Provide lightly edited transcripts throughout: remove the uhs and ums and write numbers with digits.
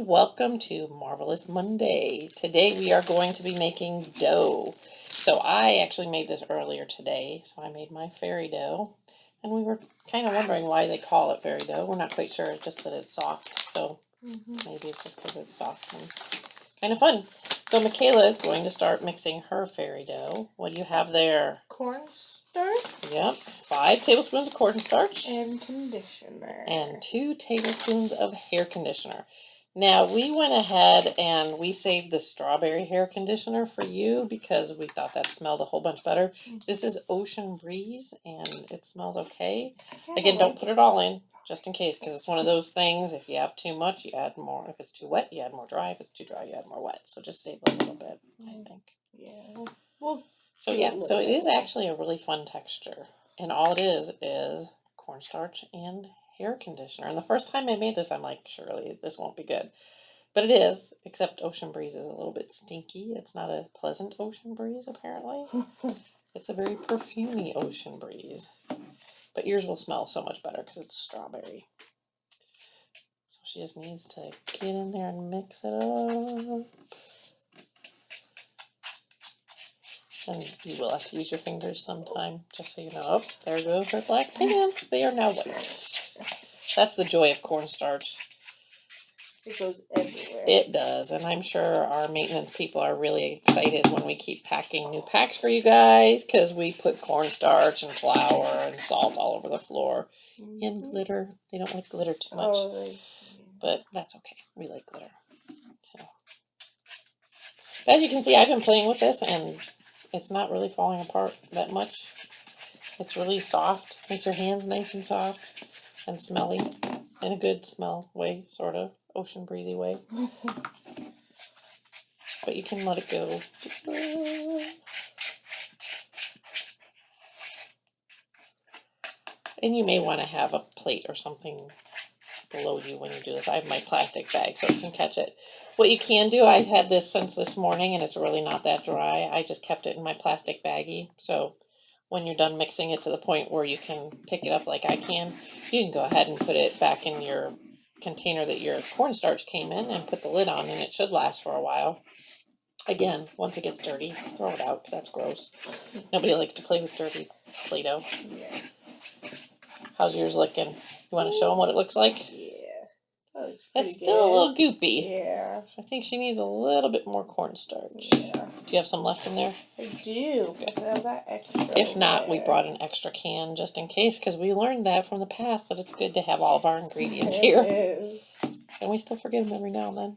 welcome to Marvelous Monday. Today we are going to be making dough. So I actually made this earlier today, so I made my fairy dough. And we were kind of wondering why they call it fairy dough. We're not quite sure, it's just that it's soft. So maybe it's just because it's soft and kind of fun. So Michaela is going to start mixing her fairy dough. What do you have there? Cornstarch. Yep, 5 tablespoons of cornstarch. And conditioner. And 2 tablespoons of hair conditioner. Now, we went ahead and we saved the strawberry hair conditioner for you because we thought that smelled a whole bunch better. This is Ocean Breeze, and it smells okay. Again, don't put it all in, just in case, because it's one of those things. If you have too much, you add more. If it's too wet, you add more dry. If it's too dry, you add more wet. So just save a little bit, I think. Yeah. Well, so it is actually a really fun texture. And all it is cornstarch and hair conditioner. And the first time I made this, I'm like, surely this won't be good. But it is, except Ocean Breeze is a little bit stinky. It's not a pleasant Ocean Breeze, apparently. It's a very perfumey Ocean Breeze. But yours will smell so much better because it's strawberry. So she just needs to get in there and mix it up. And you will have to use your fingers sometime, just so you know. Oh, there go her black pants. They are now white. That's the joy of cornstarch. It goes everywhere. It does, and I'm sure our maintenance people are really excited when we keep packing new packs for you guys, because we put cornstarch and flour and salt all over the floor. And glitter. They don't like glitter too much. But that's okay. We like glitter. So, but as you can see, I've been playing with this, and it's not really falling apart that much. It's really soft. Makes your hands nice and soft and smelly in a good smell way, sort of. Ocean breezy way. But you can let it go. And you may want to have a plate or something below you when you do this. I have my plastic bag so you can catch it. What you can do, I've had this since this morning and it's really not that dry. I just kept it in my plastic baggie. So when you're done mixing it to the point where you can pick it up like I can, you can go ahead and put it back in your container that your cornstarch came in and put the lid on, and it should last for a while. Again, once it gets dirty, throw it out because that's gross. Nobody likes to play with dirty Play-Doh. Yeah. How's yours looking? You want to show them what it looks like? Yeah. It's still a little goopy. Yeah. So I think she needs a little bit more cornstarch. Yeah. Do you have some left in there? I do. Because I have that extra. If not, we brought an extra can just in case, because we learned that from the past that it's good to have all of our ingredients here. Is. And we still forget them every now and then.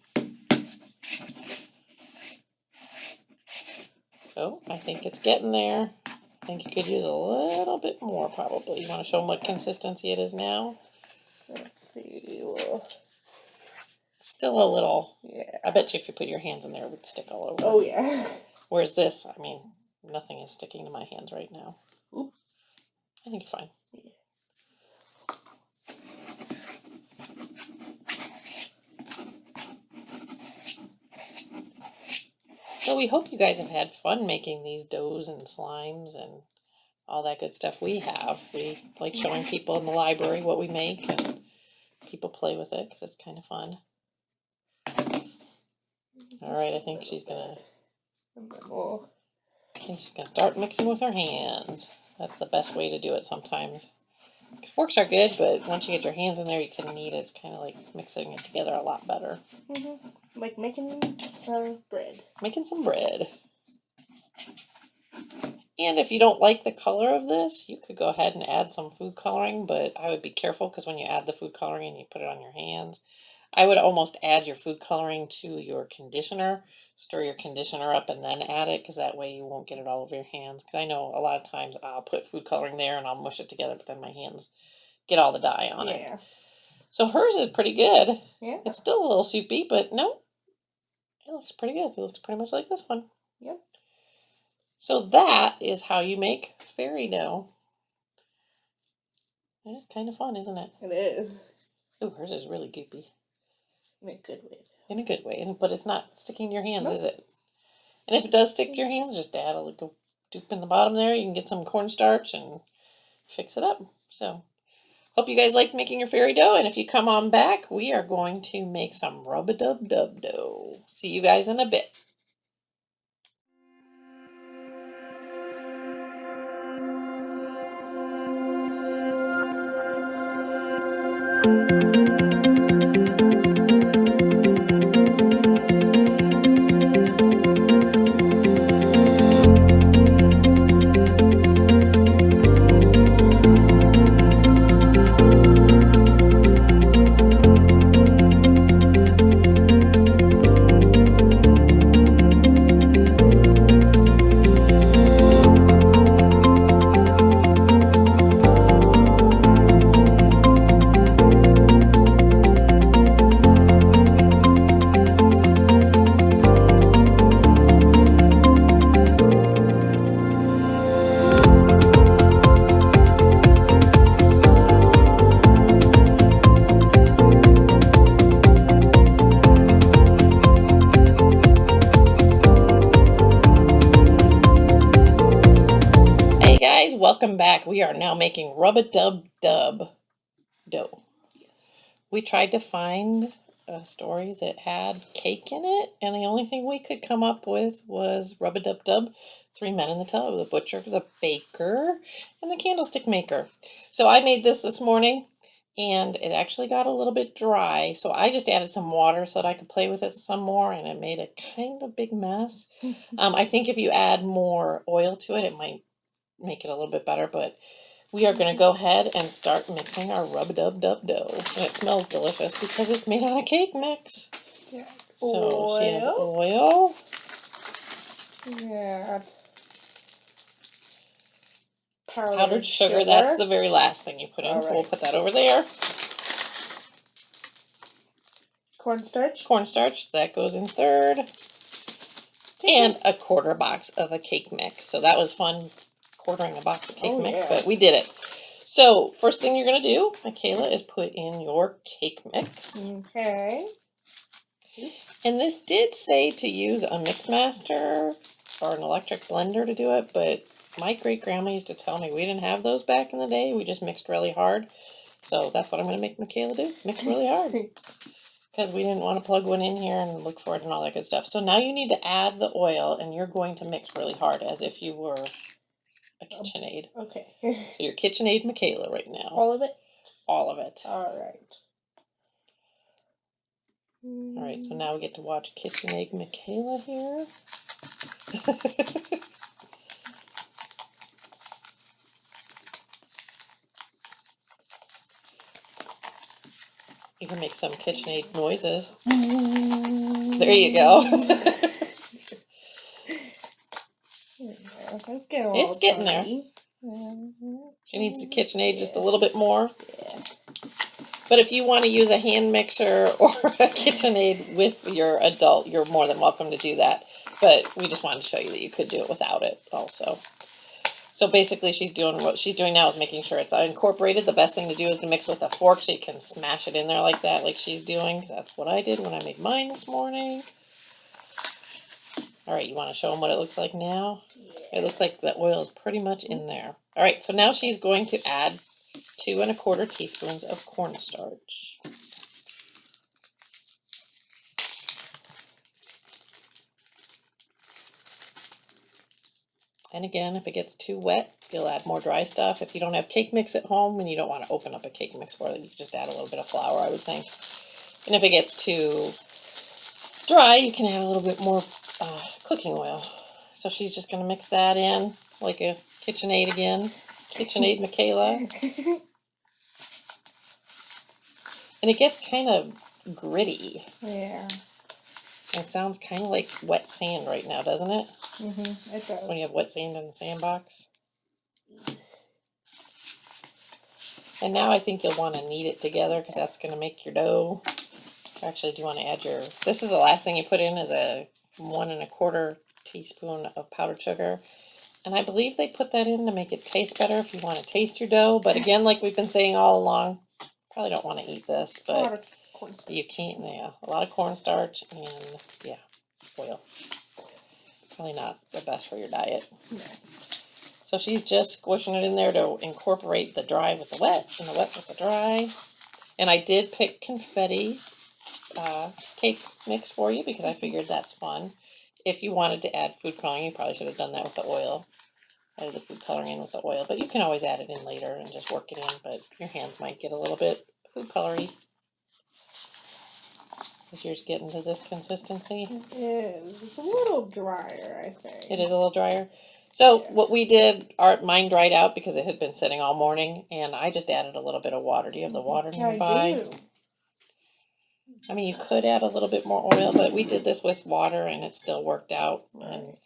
Oh, I think it's getting there. I think you could use a little bit more, probably. You want to show them what consistency it is now? Let's see. Well, still a little. Yeah. I bet you if you put your hands in there, it would stick all over. Oh, yeah. Whereas this, I mean, nothing is sticking to my hands right now. Oops. I think you're fine. Yeah. So we hope you guys have had fun making these doughs and slimes and all that good stuff we have. We like showing people in the library what we make, and people play with it because it's kind of fun. All right, I think she's gonna start mixing with her hands. That's the best way to do it sometimes. Forks are good, but once you get your hands in there, you can knead it. It's kind of like mixing it together a lot better. Like making bread. Making some bread. And if you don't like the color of this, you could go ahead and add some food coloring, but I would be careful because when you add the food coloring and you put it on your hands, I would almost add your food coloring to your conditioner. Stir your conditioner up and then add it, because that way you won't get it all over your hands. Because I know a lot of times I'll put food coloring there and I'll mush it together, but then my hands get all the dye on it. So hers is pretty good. Yeah. It's still a little soupy, but no, it looks pretty good. It looks pretty much like this one. Yep. So that is how you make fairy dough. It's kind of fun, isn't it? It is. Ooh, hers is really goopy. In a good way. In a good way, but it's not sticking to your hands, is it? And if it does stick to your hands, just add a little doop in the bottom there. You can get some cornstarch and fix it up. So Hope you guys liked making your fairy dough, and if you come on back, we are going to make some rub-a-dub-dub dough. See you guys in a bit. Guys, welcome back. We are now making rub-a-dub-dub dough. We tried to find a story that had cake in it, and the only thing we could come up with was rub-a-dub-dub, 3 men in the tub, the butcher, the baker, and the candlestick maker. So I made this morning, and it actually got a little bit dry, so I just added some water so that I could play with it some more, and it made a kind of big mess. I think if you add more oil to it, it might make it a little bit better, but we are going to go ahead and start mixing our rub-a-dub-dub dough. And it smells delicious because it's made out of cake mix. Yeah. So she has oil. Yeah. Powdered sugar. That's the very last thing you put in, so we'll put that over there. Cornstarch. Cornstarch, that goes in third. And a quarter box of a cake mix. So that was fun, quartering a box of cake mix, but we did it. So first thing you're going to do, Michaela, is put in your cake mix. Okay. And this did say to use a Mixmaster or an electric blender to do it, but my great-grandma used to tell me we didn't have those back in the day. We just mixed really hard. So that's what I'm going to make Michaela do, mix really hard. Because we didn't want to plug one in here and look for it and all that good stuff. So now you need to add the oil, and you're going to mix really hard as if you were a KitchenAid. Okay. So you're KitchenAid Michaela right now. All of it? All of it. All right. All right, so now we get to watch KitchenAid Michaela here. You can make some KitchenAid noises. There you go. It's getting there. She needs the KitchenAid just a little bit more. Yeah. But if you want to use a hand mixer or a KitchenAid with your adult, you're more than welcome to do that. But we just wanted to show you that you could do it without it also. So basically what she's doing now is making sure it's incorporated. The best thing to do is to mix with a fork so you can smash it in there like that, like she's doing. That's what I did when I made mine this morning. All right, you want to show them what it looks like now? Yeah. It looks like the oil is pretty much in there. All right, so now she's going to add 2 1/4 teaspoons of cornstarch. And again, if it gets too wet, you'll add more dry stuff. If you don't have cake mix at home and you don't want to open up a cake mix for it, you can just add a little bit of flour, I would think. And if it gets too dry, you can add a little bit more cooking oil. So she's just going to mix that in like a KitchenAid again. KitchenAid Michaela. And it gets kind of gritty. Yeah. It sounds kind of like wet sand right now, doesn't it? Mm-hmm, it does. When you have wet sand in the sandbox. And now I think you'll want to knead it together because that's going to make your dough. Actually, do you want to add your... This is the last thing you put in is a 1 1/4 teaspoon of powdered sugar. And I believe they put that in to make it taste better if you want to taste your dough. But again, like we've been saying all along, probably don't want to eat this. It's but a lot of cornstarch. You can't, yeah. A lot of cornstarch and, yeah, oil. Probably not the best for your diet. No. So she's just squishing it in there to incorporate the dry with the wet and the wet with the dry. And I did pick confetti cake mix for you because I figured that's fun. If you wanted to add food coloring, you probably should have done that with the oil. Added the food coloring in with the oil, but you can always add it in later and just work it in, but your hands might get a little bit food colory. Is yours getting to this consistency? It is. It's a little drier, I think. It is a little drier. So what we did, mine dried out because it had been sitting all morning, and I just added a little bit of water. Do you have the water nearby? I do. I mean, you could add a little bit more oil, but we did this with water, and it still worked out. And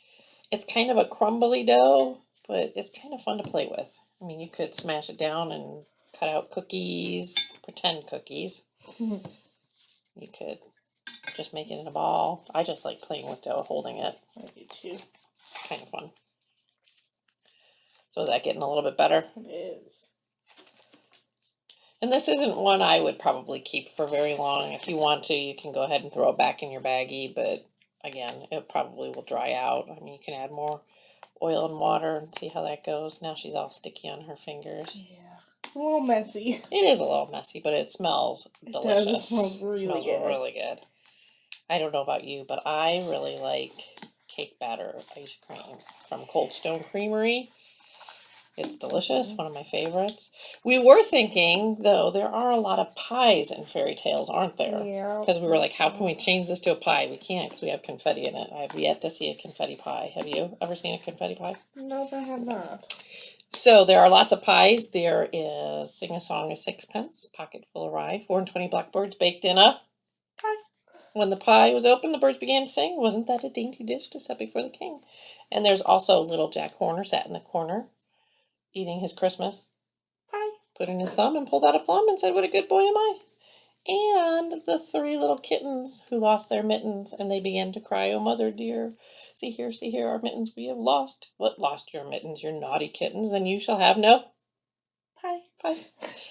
it's kind of a crumbly dough, but it's kind of fun to play with. I mean, you could smash it down and cut out cookies, pretend cookies. You could just make it in a ball. I just like playing with dough, holding it. I do too. Kind of fun. So is that getting a little bit better? It is. And this isn't one I would probably keep for very long. If you want to, you can go ahead and throw it back in your baggie, but again, it probably will dry out. I mean, you can add more oil and water and see how that goes. Now she's all sticky on her fingers. Yeah. It's a little messy. It is a little messy, but it smells delicious. It smells really good. I don't know about you, but I really like cake batter ice cream from Cold Stone Creamery. It's delicious, one of my favorites. We were thinking, though, there are a lot of pies in Fairy Tales, aren't there? Yeah. Because we were like, how can we change this to a pie? We can't because we have confetti in it. I have yet to see a confetti pie. Have you ever seen a confetti pie? No, I have not. So there are lots of pies. There is Sing a Song of Sixpence, Pocket Full of Rye, 4 and 20 blackbirds baked in a pie. When the pie was open, the birds began to sing. Wasn't that a dainty dish to set before the king? And there's also little Jack Horner sat in the corner, eating his Christmas pie, put in his thumb and pulled out a plum and said, what a good boy am I. And the 3 little kittens who lost their mittens, and they began to cry, oh, mother dear, see here, our mittens we have lost. What, lost your mittens, you naughty kittens? Then you shall have no pie.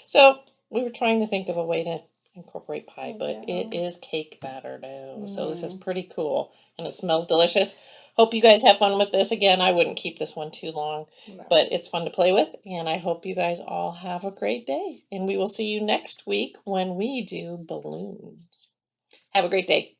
So we were trying to think of a way to incorporate pie, but it is cake batter dough. So this is pretty cool, and it smells delicious. Hope you guys have fun with this. Again, I wouldn't keep this one too long, but it's fun to play with, and I hope you guys all have a great day. And we will see you next week when we do balloons. Have a great day.